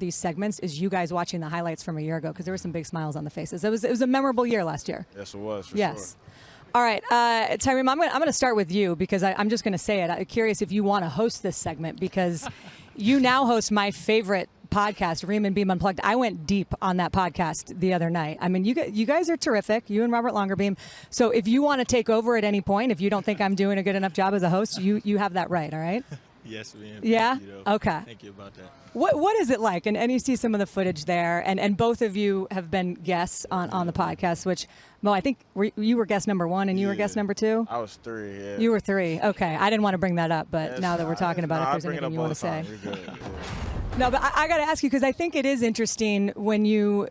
these segments is you guys watching the highlights from a year ago, because there were some big smiles on the faces. It was a memorable year last year. Yes, it was, for yes. sure. All right, Tyreem, I'm going to start with you, because I'm just going to say it. I'm curious if you want to host this segment, because you now host my favorite podcast, Ream and Beam Unplugged. I went deep on that podcast the other night. I mean, you guys are terrific, you and Robert Longerbeam. So if you want to take over at any point, if you don't think I'm doing a good enough job as a host, you have that right, all right? Yes, ma'am. Yeah? Okay. Thank you about that. What is it like? And you see some of the footage there, and both of you have been guests on the podcast, which, Mo, I think you were guest number 1 and you were guest number 2? I was 3, yeah. You were 3. Okay. I didn't want to bring that up, but now that we're talking about it, if there's anything you want to say. You're good. No, but I got to ask you, because I think it is interesting when you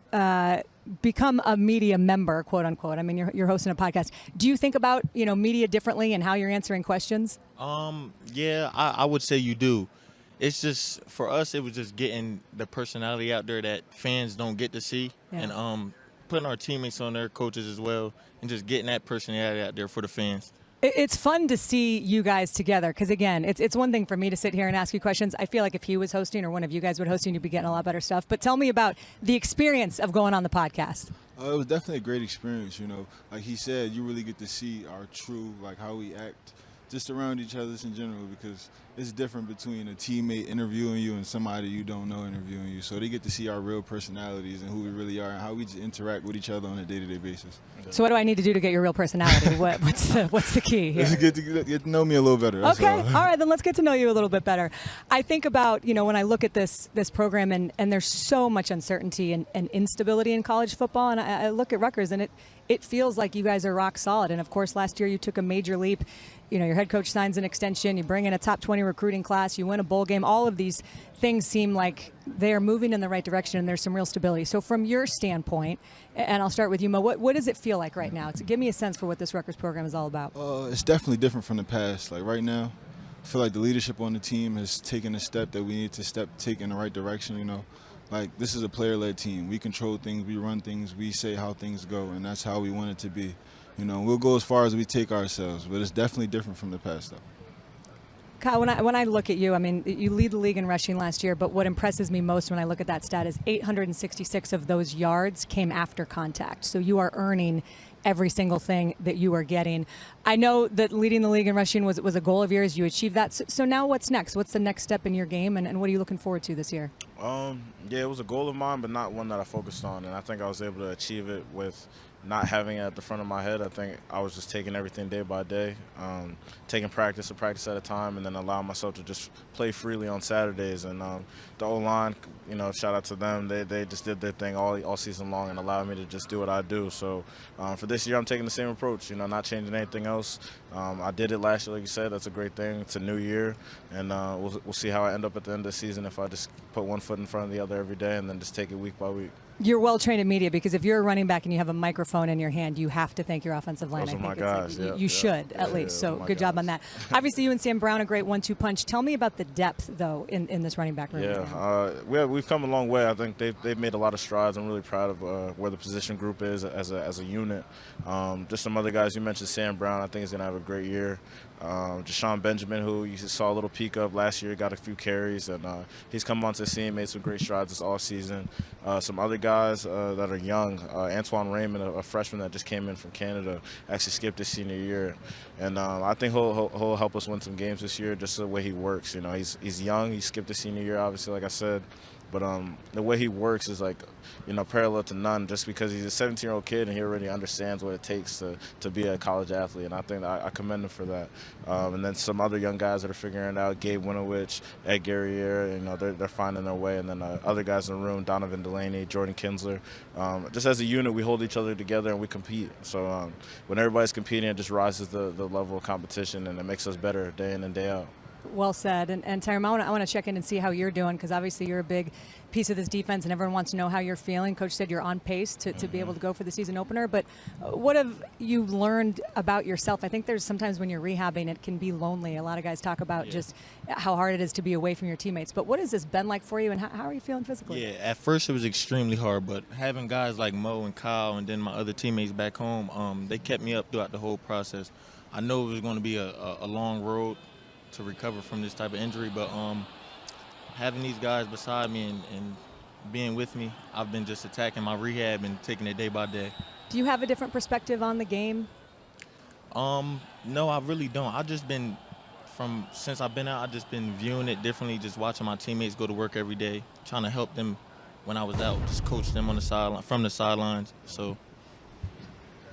become a media member, quote unquote. I mean, you're hosting a podcast. Do you think about, media differently and how you're answering questions? Yeah, I would say you do. It's just, for us, it was just getting the personality out there that fans don't get to see, and putting our teammates on there, coaches as well, and just getting that personality out there for the fans. It's fun to see you guys together, because, again, it's one thing for me to sit here and ask you questions. I feel like if he was hosting or one of you guys would hosting, you'd be getting a lot better stuff. But tell me about the experience of going on the podcast. It was definitely a great experience, Like he said, you really get to see our true, how we act just around each other in general, because it's different between a teammate interviewing you and somebody you don't know interviewing you. So they get to see our real personalities and who we really are and how we just interact with each other on a day-to-day basis. So what do I need to do to get your real personality? What's the key here? Just get to know me a little better. Okay, all right, then let's get to know you a little bit better. I think about, when I look at this program, and there's so much uncertainty and instability in college football, and I look at Rutgers, and it feels like you guys are rock solid. And, of course, last year you took a major leap. Your head coach signs an extension. You bring in a top 20 recruiting class. You win a bowl game. All of these things seem like they are moving in the right direction, and there's some real stability. So from your standpoint, and I'll start with you, Mo, what does it feel like right now? Give me a sense for what this Rutgers program is all about. It's definitely different from the past. Like right now, I feel like the leadership on the team has taken a step that we need to take in the right direction, Like, this is a player-led team. We control things, we run things, we say how things go, and that's how we want it to be. We'll go as far as we take ourselves, but it's definitely different from the past, though. Kyle, when I look at you, I mean, you lead the league in rushing last year, but what impresses me most when I look at that stat is 866 of those yards came after contact. So you are earning every single thing that you are getting. I know that leading the league in rushing was a goal of yours. You achieved that. So now what's next? What's the next step in your game, and what are you looking forward to this year? Yeah, it was a goal of mine, but not one that I focused on, and I think I was able to achieve it with not having it at the front of my head. I think I was just taking everything day by day, taking practice at a time, and then allowing myself to just play freely on Saturdays. And the O-line, shout out to them. They just did their thing all season long and allowed me to just do what I do. So for this year, I'm taking the same approach, not changing anything else. I did it last year, like you said. That's a great thing. It's a new year, and we'll see how I end up at the end of the season if I just put one foot in front of the other every day and then just take it week by week. You're well-trained in media, because if you're a running back and you have a microphone in your hand, you have to thank your offensive line. Those I think my guys. You should, at least. So good job on that. Obviously, you and Sam Brown, a great 1-2 punch. Tell me about the depth, though, in this running back room. Yeah, we've come a long way. I think they've made a lot of strides. I'm really proud of where the position group is as a unit. Just some other guys. You mentioned Sam Brown. I think he's going to have a great year. Deshaun Benjamin, who you saw a little peek of last year, got a few carries, and he's come onto the scene, made some great strides this offseason. Some other guys that are young, Antoine Raymond, a freshman that just came in from Canada, actually skipped his senior year, and I think he'll help us win some games this year, just the way he works. He's young, he skipped his senior year, obviously, like I said. But the way he works is parallel to none, just because he's a 17-year-old kid and he already understands what it takes to be a college athlete. And I think I commend him for that. And then some other young guys that are figuring it out, Gabe Winovich, Ed Guerriere, they're finding their way. And then other guys in the room, Donovan Delaney, Jordan Kinsler. Just as a unit, we hold each other together and we compete. So when everybody's competing, it just rises the level of competition, and it makes us better day in and day out. Well said. And Tyreem, I want to check in and see how you're doing, because obviously you're a big piece of this defense and everyone wants to know how you're feeling. Coach said you're on pace to be able to go for the season opener. But what have you learned about yourself? I think there's sometimes when you're rehabbing, it can be lonely. A lot of guys talk about just how hard it is to be away from your teammates. But what has this been like for you, and how are you feeling physically? Yeah, at first it was extremely hard, but having guys like Mo and Kyle and then my other teammates back home, they kept me up throughout the whole process. I know it was going to be a long road to recover from this type of injury, but having these guys beside me and being with me. I've been just attacking my rehab and taking it day by day. Do you have a different perspective on the game? No, I really don't. Since I've been out, I've just been viewing it differently, just watching my teammates go to work every day, trying to help them when I was out, just coach them on the sideline, from the sidelines. So,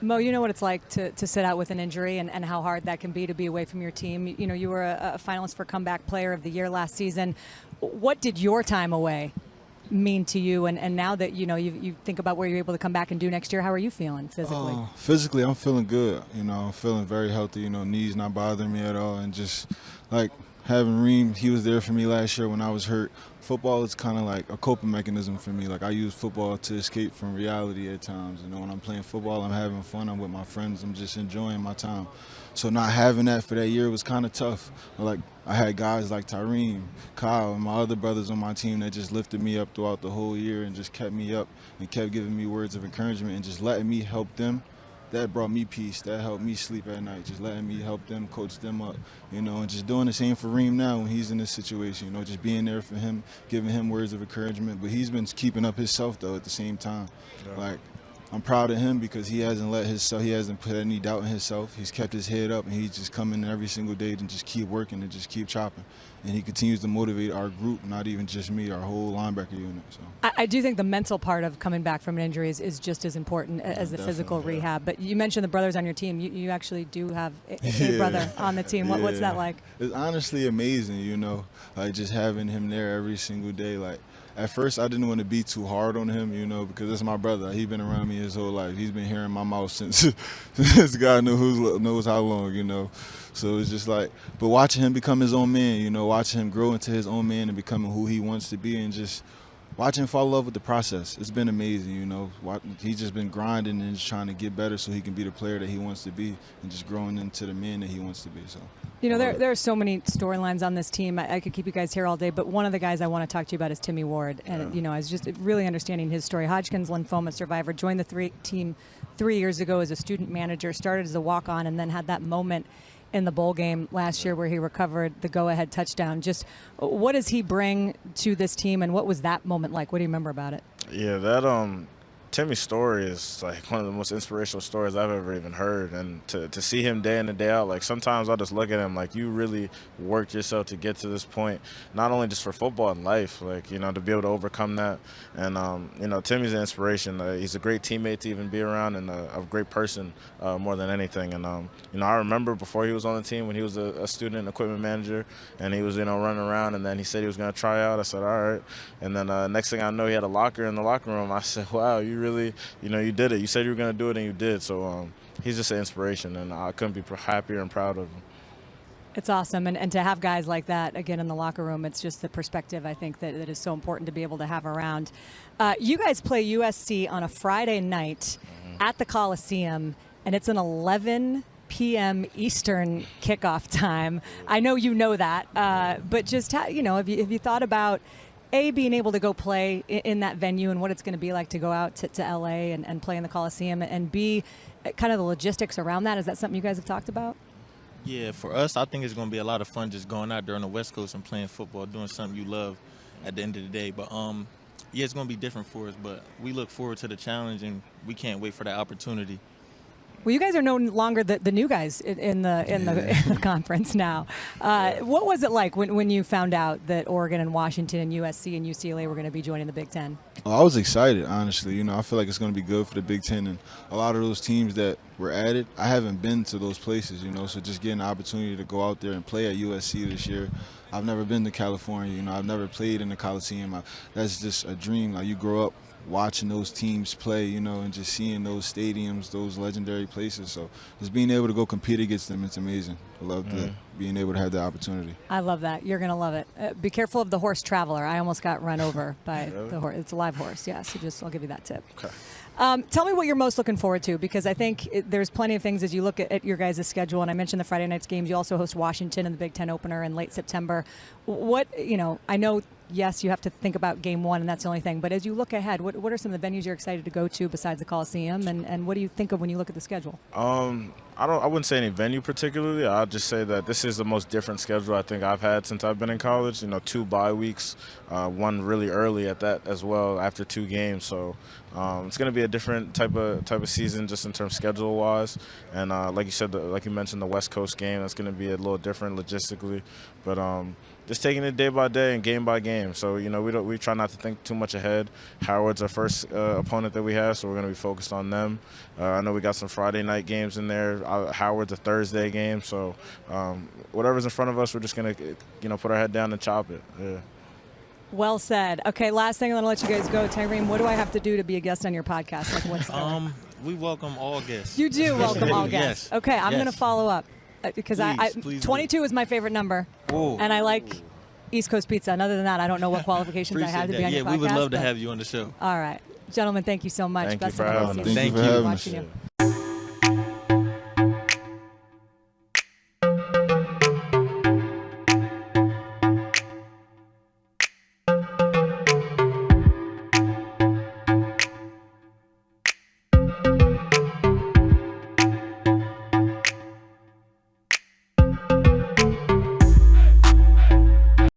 Mo, you know what it's like to sit out with an injury and how hard that can be to be away from your team. You know, you were a finalist for Comeback Player of the Year last season. What did your time away mean to you? And now that, you think about where you're able to come back and do next year, how are you feeling physically? Physically, I'm feeling good. I'm feeling very healthy. Knees not bothering me at all. And just like having Reem, he was there for me last year when I was hurt. Football is kind of like a coping mechanism for me. Like I use football to escape from reality at times. When I'm playing football, I'm having fun. I'm with my friends. I'm just enjoying my time. So not having that for that year was kind of tough. Like I had guys like Tyreem, Kyle, and my other brothers on my team that just lifted me up throughout the whole year and just kept me up and kept giving me words of encouragement and just letting me help them. That brought me peace. That helped me sleep at night, just letting me help them, coach them up, and just doing the same for Reem now when he's in this situation, just being there for him, giving him words of encouragement. But he's been keeping up himself, though, at the same time. Yeah. Like, I'm proud of him because he hasn't he hasn't put any doubt in himself. He's kept his head up, and he's just coming in every single day and just keep working and just keep chopping. And he continues to motivate our group, not even just me, our whole linebacker unit. So I do think the mental part of coming back from an injury is just as important as the physical rehab. But you mentioned the brothers on your team. You actually do have a brother on the team. What's that like? It's honestly amazing, like just having him there every single day. Like, at first, I didn't want to be too hard on him, because it's my brother. He's been around me his whole life. He's been hearing my mouth since God knows how long, So it's just like, but watching him become his own man, watching him grow into his own man and becoming who he wants to be and just watching him fall in love with the process. It's been amazing, He's just been grinding and just trying to get better so he can be the player that he wants to be and just growing into the man that he wants to be, so. There are so many storylines on this team. I could keep you guys here all day, but one of the guys I want to talk to you about is Timmy Ward. And, I was just really understanding his story. Hodgkin's lymphoma survivor, joined the team 3 years ago as a student manager, started as a walk-on, and then had that moment in the bowl game last year where he recovered the go-ahead touchdown. Just what does he bring to this team, and what was that moment like? What do you remember about it? Yeah, that Timmy's story is like one of the most inspirational stories I've ever even heard, and to see him day in and day out, like sometimes I just look at him like you really worked yourself to get to this point, not only just for football and life, like to be able to overcome that. And Timmy's an inspiration. He's a great teammate to even be around, and a great person more than anything. And I remember before he was on the team when he was a student and equipment manager, and he was running around, and then he said he was going to try out. I said all right, and then next thing I know, he had a locker in the locker room. I said, wow, you really, you did it. You said you were going to do it, and you did. So he's just an inspiration, and I couldn't be happier and proud of him. It's awesome. And to have guys like that, again, in the locker room, it's just the perspective, I think, that is so important to be able to have around. You guys play USC on a Friday night at the Coliseum, and it's an 11 p.m. Eastern kickoff time. I know you know that, but just, have you thought about being able to go play in that venue and what it's going to be like to go out to LA and play in the Coliseum, and B, kind of the logistics around that? Is that something you guys have talked about? Yeah, for us, I think it's going to be a lot of fun just going out there on the West Coast and playing football, doing something you love at the end of the day. But yeah, it's going to be different for us, but we look forward to the challenge, and we can't wait for that opportunity. Well, you guys are no longer the new guys in the conference now. What was it like when you found out that Oregon and Washington and USC and UCLA were going to be joining the Big Ten? Well, I was excited, honestly. I feel like it's going to be good for the Big Ten, and a lot of those teams that were added, I haven't been to those places, so just getting the opportunity to go out there and play at USC this year. I've never been to California, I've never played in the Coliseum. That's just a dream. Like, you grow up watching those teams play, and just seeing those stadiums, those legendary places. So just being able to go compete against them, it's amazing. I love being able to have that opportunity. I love that. You're going to love it. Be careful of the horse traveler. I almost got run over by the horse. It's a live horse, yeah, so I'll give you that tip. Okay. Tell me what you're most looking forward to, because I think there's plenty of things as you look at your guys' schedule, and I mentioned the Friday night's games. You also host Washington in the Big Ten opener in late September. I know, yes, you have to think about game one, and that's the only thing, but as you look ahead, what are some of the venues you're excited to go to besides the Coliseum, and what do you think of when you look at the schedule? I wouldn't say any venue particularly. I'll just say that this is the most different schedule I think I've had since I've been in college. 2 bye weeks, one really early at that as well after 2 games. So it's going to be a different type of season just in terms schedule wise. And like you said, like you mentioned, the West Coast game, that's going to be a little different logistically. But just taking it day by day and game by game. So we try not to think too much ahead. Howard's our first opponent that we have, so we're going to be focused on them. I know we got some Friday night games in there. Howard's a Thursday game, so whatever's in front of us, we're just going to put our head down and chop it. Yeah. Well said. Okay, last thing, I'm going to let you guys go. Tyreem, what do I have to do to be a guest on your podcast? Like, what's we welcome all guests. You do welcome all guests. Yes. Okay, I'm going to follow up because Please 22 is my favorite number, and I like East Coast pizza. And other than that, I don't know what qualifications I have to be on your podcast. Yeah, we would love to have you on the show. All right. Gentlemen, thank you so much. Thank Best you for of luck having this us. season. Thank you for having Watching us. you.